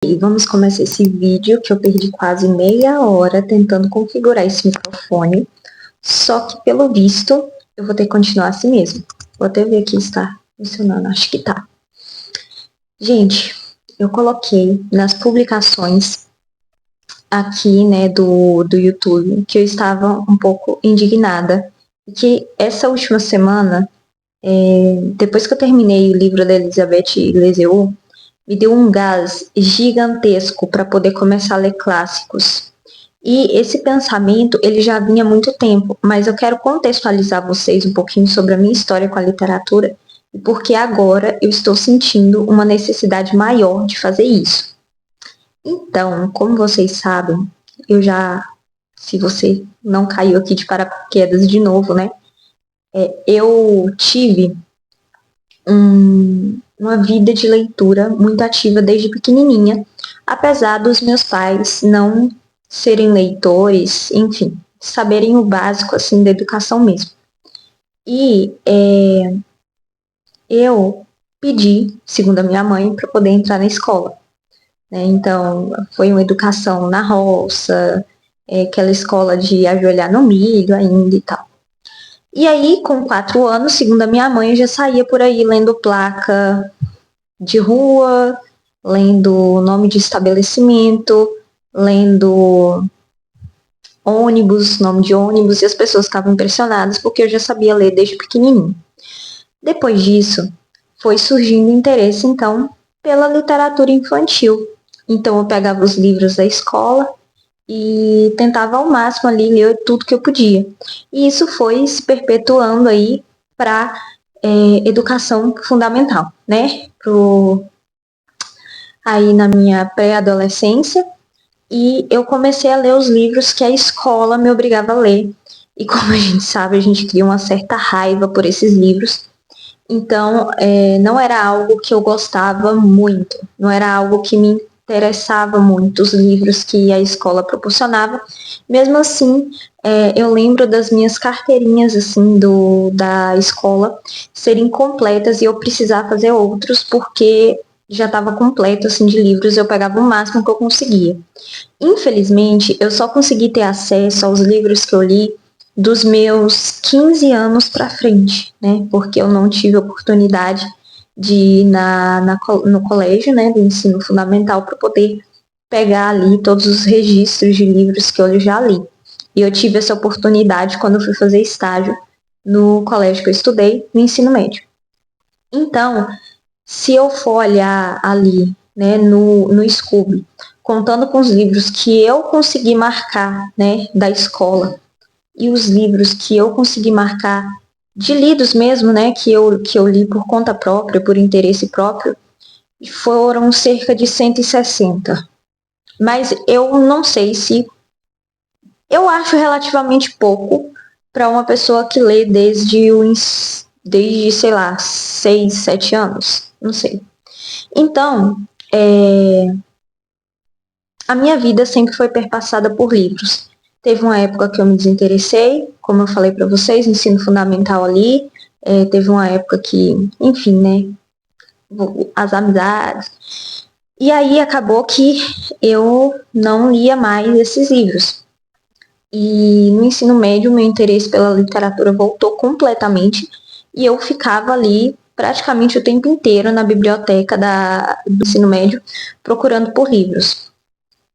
Ok, vamos começar esse vídeo que eu perdi quase meia hora tentando configurar esse microfone. Só que, pelo visto, eu vou ter que continuar assim mesmo. Vou até ver aqui se está funcionando, acho que tá. Gente, eu coloquei nas publicações aqui, né, do YouTube, que eu estava um pouco indignada. Que essa última semana, depois que eu terminei o livro da Elizabeth Glezeau, me deu um gás gigantesco para poder começar a ler clássicos. E esse pensamento, ele já vinha há muito tempo, mas eu quero contextualizar vocês um pouquinho sobre a minha história com a literatura e porque agora eu estou sentindo uma necessidade maior de fazer isso. Então, como vocês sabem, se você não caiu aqui de paraquedas de novo, né? Eu tive uma vida de leitura muito ativa desde pequenininha, apesar dos meus pais não serem leitores, enfim, saberem o básico assim da educação mesmo. E eu pedi, segundo a minha mãe, para poder entrar na escola. Né? Então, foi uma educação na roça, aquela escola de ajoelhar no milho ainda e tal. E aí, com 4 anos, segundo a minha mãe, eu já saía por aí lendo placa de rua, lendo nome de estabelecimento, lendo ônibus, nome de ônibus, e as pessoas ficavam impressionadas porque eu já sabia ler desde pequenininho. Depois disso, foi surgindo interesse, então, pela literatura infantil. Então, eu pegava os livros da escola e tentava ao máximo ali ler tudo que eu podia. E isso foi se perpetuando aí para educação fundamental, né? Aí na minha pré-adolescência, e eu comecei a ler os livros que a escola me obrigava a ler. E como a gente sabe, a gente cria uma certa raiva por esses livros. Então, não era algo que eu gostava muito, não era algo que me interessava muito, os livros que a escola proporcionava. Mesmo assim, eu lembro das minhas carteirinhas assim da escola serem completas e eu precisar fazer outros, porque já estava completo assim de livros, eu pegava o máximo que eu conseguia. Infelizmente, eu só consegui ter acesso aos livros que eu li dos meus 15 anos para frente, né? Porque eu não tive oportunidade de ir no colégio, né, do ensino fundamental para poder pegar ali todos os registros de livros que eu já li. E eu tive essa oportunidade quando eu fui fazer estágio no colégio que eu estudei, no ensino médio. Então, se eu for olhar ali, né, no Scooby, contando com os livros que eu consegui marcar, né, da escola, e os livros que eu consegui marcar de lidos mesmo, né, que eu li por conta própria, por interesse próprio, foram cerca de 160. Mas eu não sei se... Eu acho relativamente pouco para uma pessoa que lê desde, sei lá, 6, 7 anos. Não sei. Então, a minha vida sempre foi perpassada por livros. Teve uma época que eu me desinteressei, como eu falei para vocês, ensino fundamental ali. Teve uma época que, enfim, né, as amizades. E aí acabou que eu não lia mais esses livros. E no ensino médio, meu interesse pela literatura voltou completamente e eu ficava ali praticamente o tempo inteiro na biblioteca do ensino médio procurando por livros.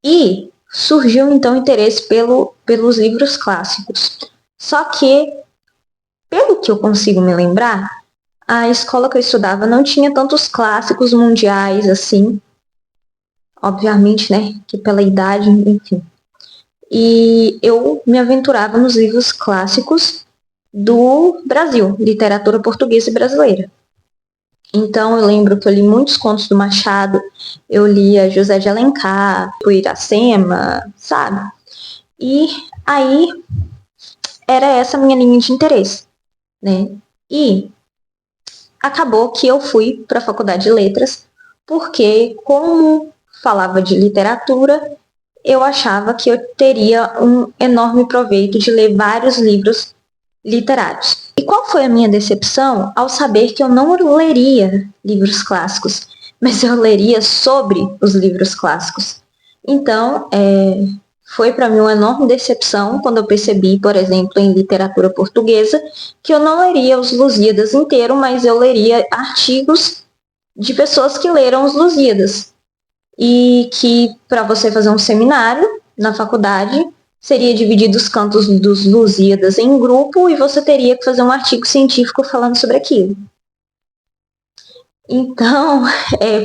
E surgiu então interesse pelos livros clássicos. Só que, pelo que eu consigo me lembrar, a escola que eu estudava não tinha tantos clássicos mundiais assim. Obviamente, né, que pela idade, enfim. E eu me aventurava nos livros clássicos do Brasil, literatura portuguesa e brasileira. Então, eu lembro que eu li muitos contos do Machado, eu lia José de Alencar, Iracema, sabe? E aí, era essa a minha linha de interesse, né? E acabou que eu fui para a faculdade de letras, porque como falava de literatura, eu achava que eu teria um enorme proveito de ler vários livros literários. E qual foi a minha decepção ao saber que eu não leria livros clássicos, mas eu leria sobre os livros clássicos. Então, foi para mim uma enorme decepção quando eu percebi, por exemplo, em literatura portuguesa, que eu não leria os Lusíadas inteiro, mas eu leria artigos de pessoas que leram os Lusíadas. E que para você fazer um seminário na faculdade, seria dividido os cantos dos Lusíadas em grupo e você teria que fazer um artigo científico falando sobre aquilo. Então,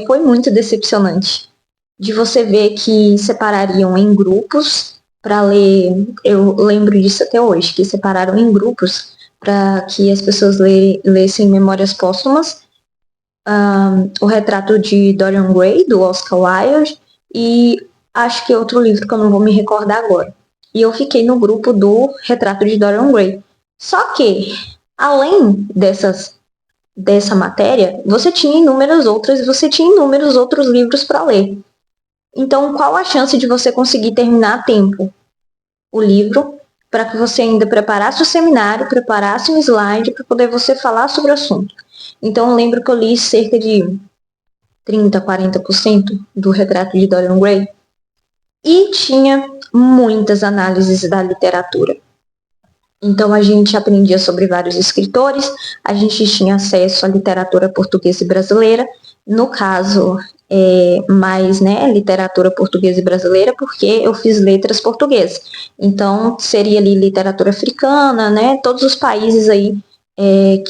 foi muito decepcionante de você ver que separariam em grupos para ler. Eu lembro disso até hoje, que separaram em grupos para que as pessoas lessem Memórias Póstumas, o Retrato de Dorian Gray, do Oscar Wilde, e acho que outro livro que eu não vou me recordar agora. E eu fiquei no grupo do Retrato de Dorian Gray. Só que, além dessa matéria, você tinha inúmeras outras e você tinha inúmeros outros livros para ler. Então, qual a chance de você conseguir terminar a tempo o livro para que você ainda preparasse o seminário, preparasse um slide para poder você falar sobre o assunto? Então, eu lembro que eu li cerca de 30, 40% do Retrato de Dorian Gray e tinha muitas análises da literatura. Então, a gente aprendia sobre vários escritores, a gente tinha acesso à literatura portuguesa e brasileira, no caso, mais literatura portuguesa e brasileira, porque eu fiz letras portuguesas. Então, seria ali literatura africana, todos os países aí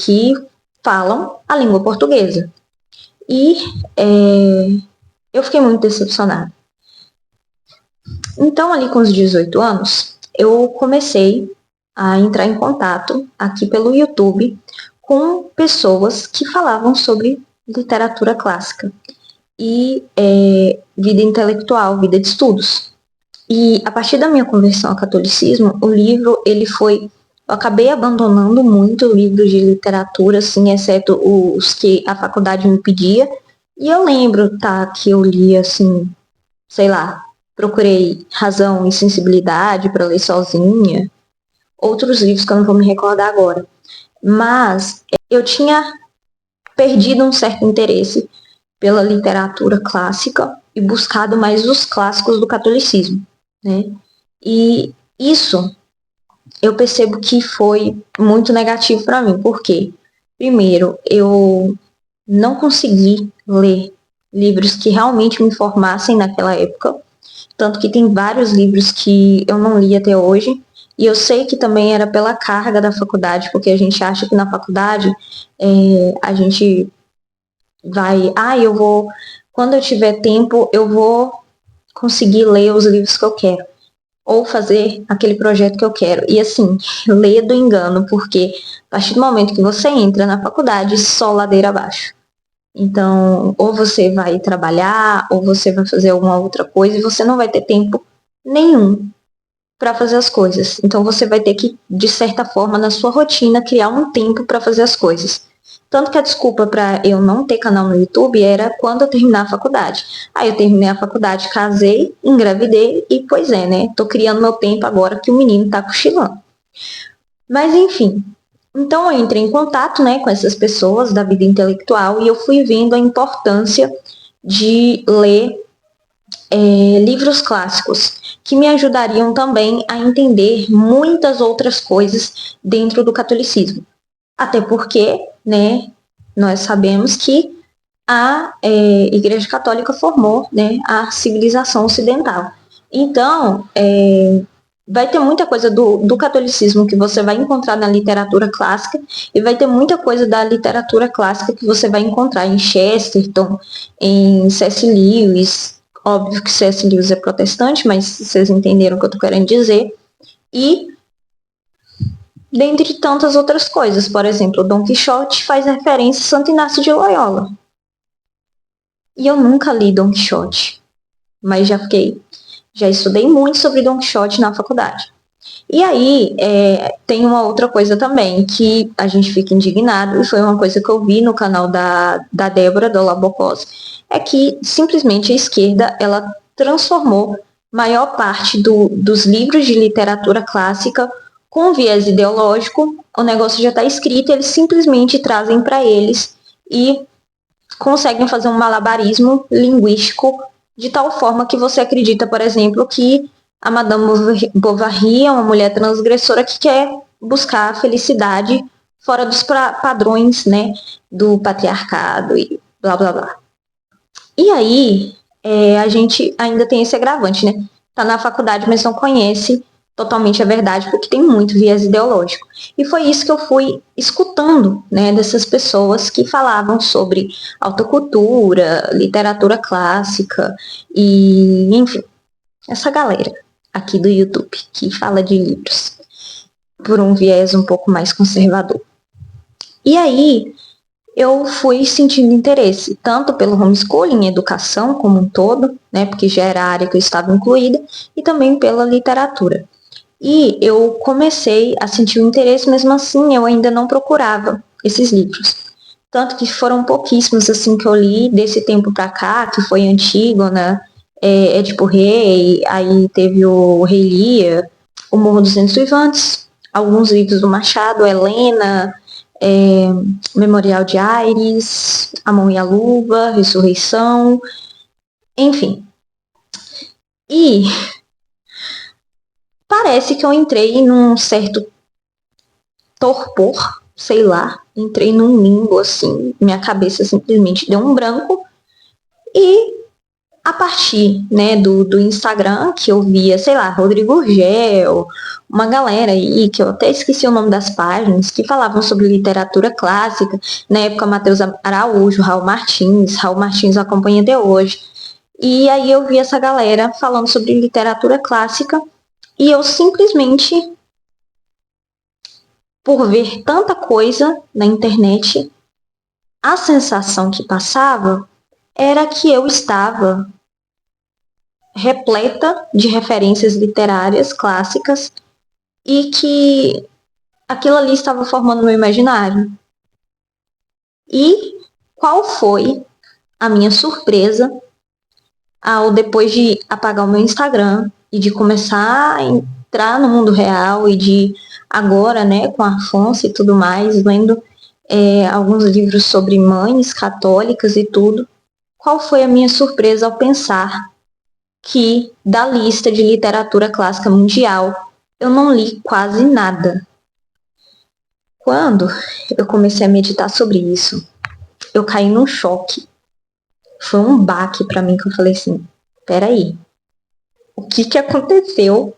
que falam a língua portuguesa. E eu fiquei muito decepcionada. Então, ali com os 18 anos, eu comecei a entrar em contato aqui pelo YouTube com pessoas que falavam sobre literatura clássica e vida intelectual, vida de estudos. E a partir da minha conversão ao catolicismo, o livro, eu acabei abandonando muito livros de literatura, assim, exceto os que a faculdade me pedia. E eu lembro, que eu li, assim, sei lá, procurei Razão e Sensibilidade para ler sozinha, outros livros que eu não vou me recordar agora. Mas eu tinha perdido um certo interesse pela literatura clássica e buscado mais os clássicos do catolicismo, né? E isso eu percebo que foi muito negativo para mim, porque, primeiro, eu não consegui ler livros que realmente me formassem naquela época, tanto que tem vários livros que eu não li até hoje, e eu sei que também era pela carga da faculdade, porque a gente acha que na faculdade a gente vai, quando eu tiver tempo, eu vou conseguir ler os livros que eu quero, ou fazer aquele projeto que eu quero. E assim, ler do engano, porque a partir do momento que você entra na faculdade, só ladeira abaixo. Então, ou você vai trabalhar, ou você vai fazer alguma outra coisa, e você não vai ter tempo nenhum para fazer as coisas. Então, você vai ter que, de certa forma, na sua rotina, criar um tempo para fazer as coisas. Tanto que a desculpa para eu não ter canal no YouTube era quando eu terminar a faculdade. Aí eu terminei a faculdade, casei, engravidei e, pois tô criando meu tempo agora que o menino tá cochilando. Mas, enfim, então eu entrei em contato, com essas pessoas da vida intelectual e eu fui vendo a importância de ler livros clássicos, que me ajudariam também a entender muitas outras coisas dentro do catolicismo. Até porque, nós sabemos que a Igreja Católica formou, a civilização ocidental. Então, vai ter muita coisa do catolicismo que você vai encontrar na literatura clássica e vai ter muita coisa da literatura clássica que você vai encontrar em Chesterton, em C.S. Lewis. Óbvio que C.S. Lewis é protestante, mas vocês entenderam o que eu estou querendo dizer. E dentre tantas outras coisas. Por exemplo, Dom Quixote faz referência a Santo Inácio de Loyola. E eu nunca li Dom Quixote, mas já estudei muito sobre Dom Quixote na faculdade. E aí, tem uma outra coisa também, que a gente fica indignado, e foi uma coisa que eu vi no canal da Débora, do Labocos, é que simplesmente a esquerda, ela transformou maior parte dos livros de literatura clássica com viés ideológico. O negócio já está escrito, eles simplesmente trazem para eles e conseguem fazer um malabarismo linguístico de tal forma que você acredita, por exemplo, que a Madame Bovary é uma mulher transgressora que quer buscar a felicidade fora dos padrões, né, do patriarcado e blá blá blá. E aí, a gente ainda tem esse agravante, né? Tá na faculdade, mas não conhece totalmente a verdade, porque tem muito viés ideológico. E foi isso que eu fui escutando, né, dessas pessoas que falavam sobre alta cultura, literatura clássica e, enfim, essa galera aqui do YouTube que fala de livros por um viés um pouco mais conservador. E aí, eu fui sentindo interesse, tanto pelo homeschooling, educação como um todo, né, porque já era a área que eu estava incluída, e também pela literatura. E eu comecei a sentir o interesse, mesmo assim eu ainda não procurava esses livros. Tanto que foram pouquíssimos assim que eu li desse tempo para cá, que foi Antígona, Édipo Rei, aí teve o Rei Lear, O Morro dos Ventos Vivantes, alguns livros do Machado, Helena, Memorial de Aires, A Mão e a Luva, Ressurreição, enfim. E parece que eu entrei num certo torpor, sei lá, entrei num limbo assim, minha cabeça simplesmente deu um branco e a partir, né, do Instagram, que eu via, sei lá, Rodrigo Urgel, uma galera aí, que eu até esqueci o nome das páginas, que falavam sobre literatura clássica, na época Matheus Araújo, Raul Martins acompanha até hoje. E aí eu vi essa galera falando sobre literatura clássica e eu simplesmente, por ver tanta coisa na internet, a sensação que passava era que eu estava repleta de referências literárias clássicas e que aquilo ali estava formando meu imaginário. E qual foi a minha surpresa ao depois de apagar o meu Instagram e de começar a entrar no mundo real e de agora, né, com a Afonso e tudo mais, lendo alguns livros sobre mães católicas e tudo. Qual foi a minha surpresa ao pensar que da lista de literatura clássica mundial eu não li quase nada. Quando eu comecei a meditar sobre isso, eu caí num choque. Foi um baque para mim que eu falei assim: peraí, o que aconteceu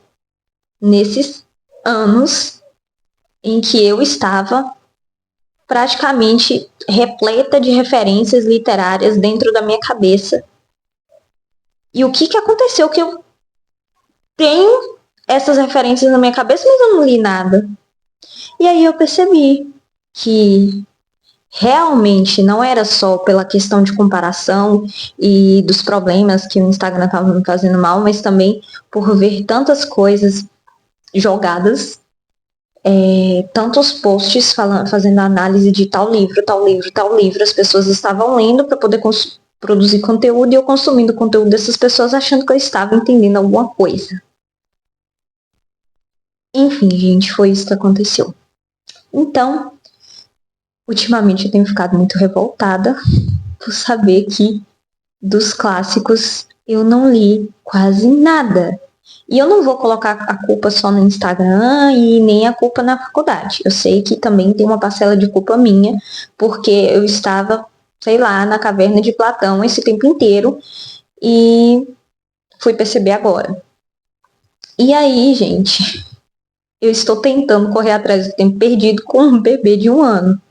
nesses anos em que eu estava praticamente repleta de referências literárias dentro da minha cabeça? E o que aconteceu que eu tenho essas referências na minha cabeça, mas eu não li nada? E aí eu percebi que realmente não era só pela questão de comparação e dos problemas que o Instagram estava me fazendo mal, mas também por ver tantas coisas jogadas, tantos posts fazendo análise de tal livro, tal livro, tal livro. As pessoas estavam lendo para poder produzir conteúdo e eu consumindo o conteúdo dessas pessoas achando que eu estava entendendo alguma coisa. Enfim, gente, foi isso que aconteceu. Então, ultimamente eu tenho ficado muito revoltada por saber que dos clássicos eu não li quase nada. E eu não vou colocar a culpa só no Instagram e nem a culpa na faculdade. Eu sei que também tem uma parcela de culpa minha, porque eu estava, sei lá, na caverna de Platão esse tempo inteiro e fui perceber agora. E aí, gente, eu estou tentando correr atrás do tempo perdido com um bebê de 1 ano.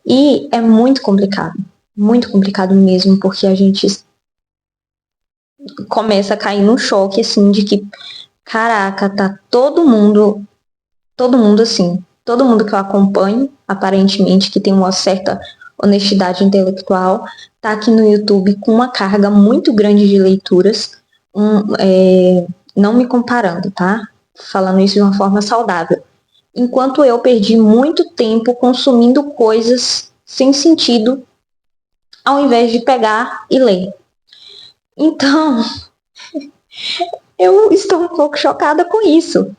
E é muito complicado mesmo, porque a gente começa a cair num choque, assim, de que, caraca, tá todo mundo assim, todo mundo que eu acompanho, aparentemente, que tem uma certa honestidade intelectual, tá aqui no YouTube com uma carga muito grande de leituras, não me comparando, tá? Falando isso de uma forma saudável. Enquanto eu perdi muito tempo consumindo coisas sem sentido, ao invés de pegar e ler. Então, eu estou um pouco chocada com isso.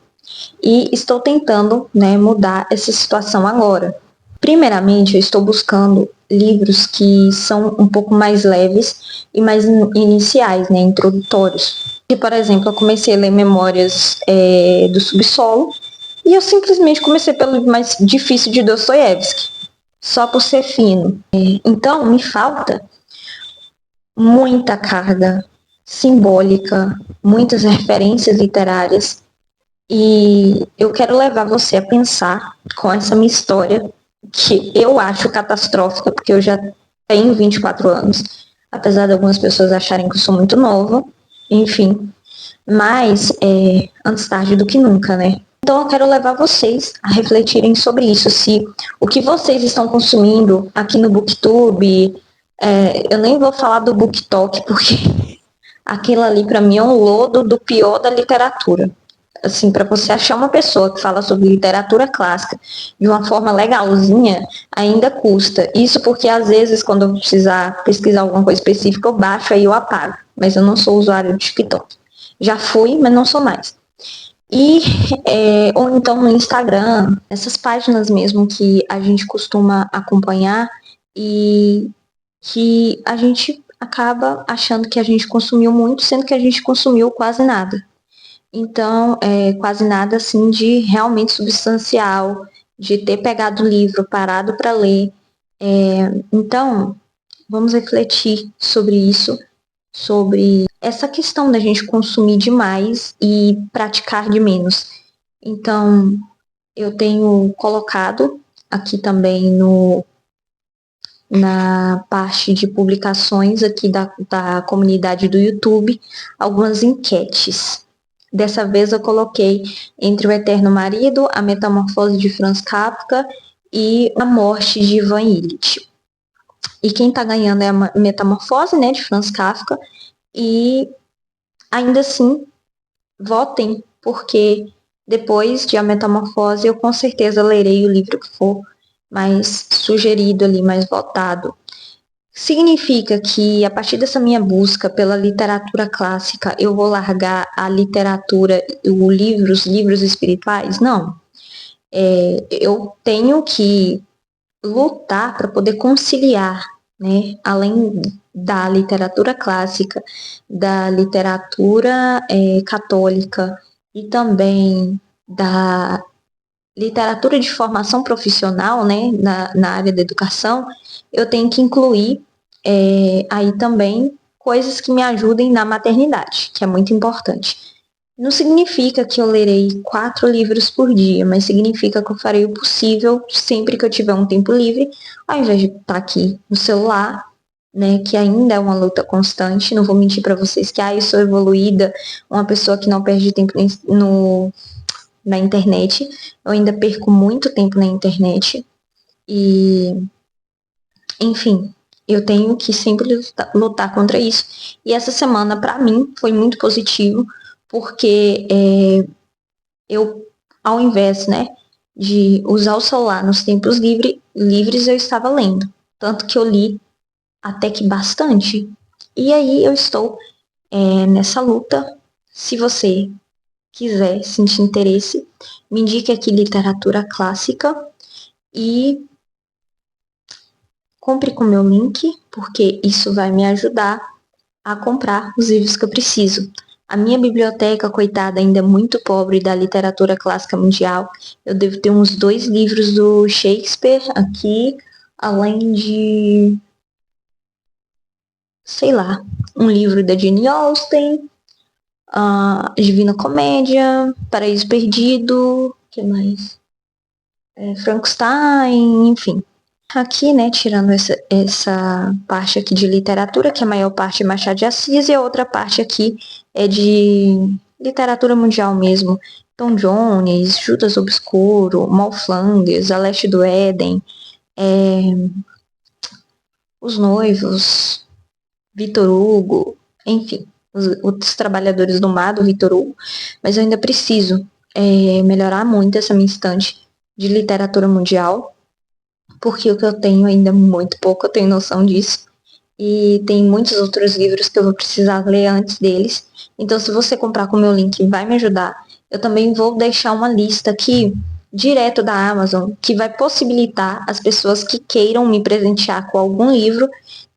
E estou tentando, né, mudar essa situação agora. Primeiramente, eu estou buscando livros que são um pouco mais leves e mais iniciais, né, introdutórios. E, por exemplo, eu comecei a ler Memórias do Subsolo e eu simplesmente comecei pelo livro mais difícil de Dostoiévski, só por ser fino. Então, me falta muita carga simbólica, muitas referências literárias e eu quero levar você a pensar com essa minha história, que eu acho catastrófica, porque eu já tenho 24 anos, apesar de algumas pessoas acharem que eu sou muito nova, enfim. Mas antes tarde do que nunca, né? Então eu quero levar vocês a refletirem sobre isso, se o que vocês estão consumindo aqui no BookTube, eu nem vou falar do BookTok, porque aquilo ali para mim é um lodo do pior da literatura. Assim, para você achar uma pessoa que fala sobre literatura clássica de uma forma legalzinha, ainda custa. Isso porque às vezes, quando eu precisar pesquisar alguma coisa específica, eu baixo aí eu apago. Mas eu não sou usuário do TikTok. Já fui, mas não sou mais. E, ou então no Instagram, essas páginas mesmo que a gente costuma acompanhar e que a gente acaba achando que a gente consumiu muito, sendo que a gente consumiu quase nada. Então, quase nada assim de realmente substancial, de ter pegado o livro, parado para ler. Então, vamos refletir sobre isso, sobre essa questão da gente consumir demais e praticar de menos. Então, eu tenho colocado aqui também na parte de publicações aqui da comunidade do YouTube algumas enquetes. Dessa vez eu coloquei Entre o Eterno Marido, A Metamorfose de Franz Kafka e A Morte de Ivan Illich. E quem está ganhando é a Metamorfose, né, de Franz Kafka. E ainda assim, votem, porque depois de A Metamorfose eu com certeza lerei o livro que for mais sugerido ali, mais votado. Significa que a partir dessa minha busca pela literatura clássica, eu vou largar a literatura, os livros espirituais? Não. Eu tenho que lutar para poder conciliar, né? Além da literatura clássica, da literatura católica e também da literatura de formação profissional, né, na área da educação, eu tenho que incluir aí também coisas que me ajudem na maternidade, que é muito importante. Não significa que eu lerei 4 livros por dia, mas significa que eu farei o possível sempre que eu tiver um tempo livre, ao invés de estar aqui no celular, né, que ainda é uma luta constante. Não vou mentir para vocês que eu sou evoluída, uma pessoa que não perde tempo na internet. Eu ainda perco muito tempo na internet e, enfim, eu tenho que sempre lutar contra isso. E essa semana, para mim, foi muito positivo, porque eu, ao invés, né, de usar o celular nos tempos livres, eu estava lendo. Tanto que eu li até que bastante. E aí eu estou nessa luta. Se você quiser sentir interesse, me indique aqui literatura clássica e compre com meu link, porque isso vai me ajudar a comprar os livros que eu preciso. A minha biblioteca, coitada, ainda é muito pobre da literatura clássica mundial. Eu devo ter uns 2 livros do Shakespeare aqui, além de, sei lá, um livro da Jane Austen, a Divina Comédia, Paraíso Perdido, o que mais? Frankenstein, enfim. Aqui, né, tirando essa parte aqui de literatura, que a maior parte é Machado de Assis, e a outra parte aqui é de literatura mundial mesmo. Tom Jones, Judas Obscuro, Mal Flanders, A Leste do Éden, Os Noivos, Vitor Hugo, enfim, os Trabalhadores do Mar, do Vitor Hugo. Mas eu ainda preciso melhorar muito essa minha estante de literatura mundial, porque o que eu tenho ainda é muito pouco, eu tenho noção disso. E tem muitos outros livros que eu vou precisar ler antes deles. Então, se você comprar com o meu link, vai me ajudar. Eu também vou deixar uma lista aqui direto da Amazon, que vai possibilitar as pessoas que queiram me presentear com algum livro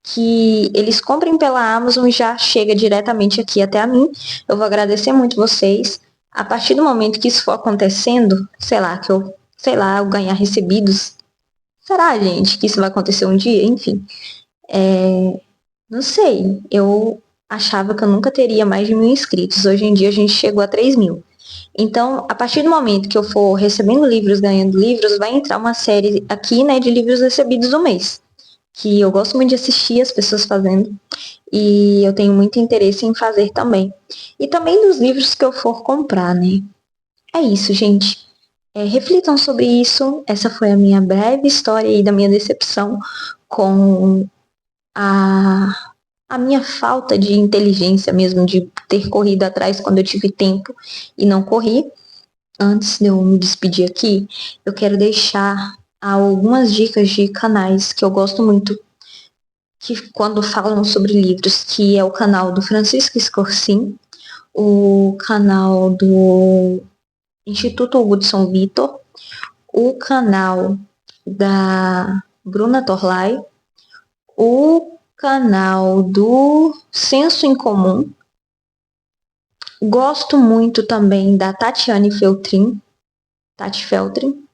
que eles comprem pela Amazon e já chega diretamente aqui até a mim. Eu vou agradecer muito vocês. A partir do momento que isso for acontecendo, eu ganhar recebidos. Será, gente, que isso vai acontecer um dia? Enfim, não sei. Eu achava que eu nunca teria mais de 1.000 inscritos. Hoje em dia a gente chegou a 3.000. Então, a partir do momento que eu for recebendo livros, ganhando livros, vai entrar uma série aqui, né, de livros recebidos do mês. Que eu gosto muito de assistir as pessoas fazendo. E eu tenho muito interesse em fazer também. E também dos livros que eu for comprar, né? É isso, gente. Reflitam sobre isso. Essa foi a minha breve história aí da minha decepção com a minha falta de inteligência mesmo, de ter corrido atrás quando eu tive tempo e não corri. Antes de eu me despedir aqui, eu quero deixar algumas dicas de canais que eu gosto muito, que quando falam sobre livros, que é o canal do Francisco Scorsin, o canal do Instituto Hudson Vitor, o canal da Bruna Torlai, o canal do Senso em Comum. Gosto muito também da Tatiane Feltrin, Tati Feltrin.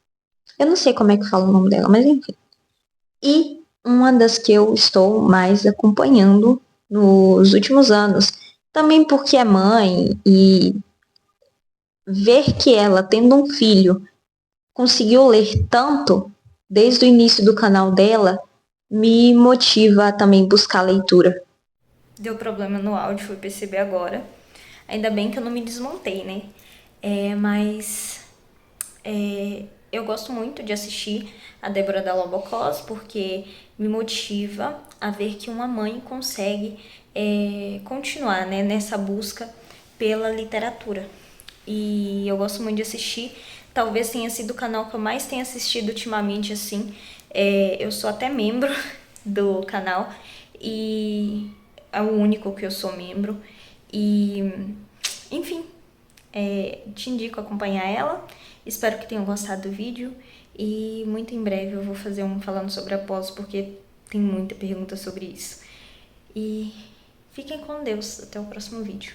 Eu não sei como é que fala o nome dela, mas enfim. E uma das que eu estou mais acompanhando nos últimos anos, também porque é mãe e ver que ela, tendo um filho, conseguiu ler tanto desde o início do canal dela, me motiva a também buscar leitura. Deu problema no áudio, fui perceber agora. Ainda bem que eu não me desmontei, né? Mas eu gosto muito de assistir a Débora Dalla Bocós porque me motiva a ver que uma mãe consegue continuar, né, nessa busca pela literatura. E eu gosto muito de assistir. Talvez tenha sido o canal que eu mais tenho assistido ultimamente, assim. Eu sou até membro do canal e é o único que eu sou membro. E, enfim, te indico acompanhar ela. Espero que tenham gostado do vídeo. E muito em breve eu vou fazer um falando sobre a pós, porque tem muita pergunta sobre isso. E fiquem com Deus. Até o próximo vídeo.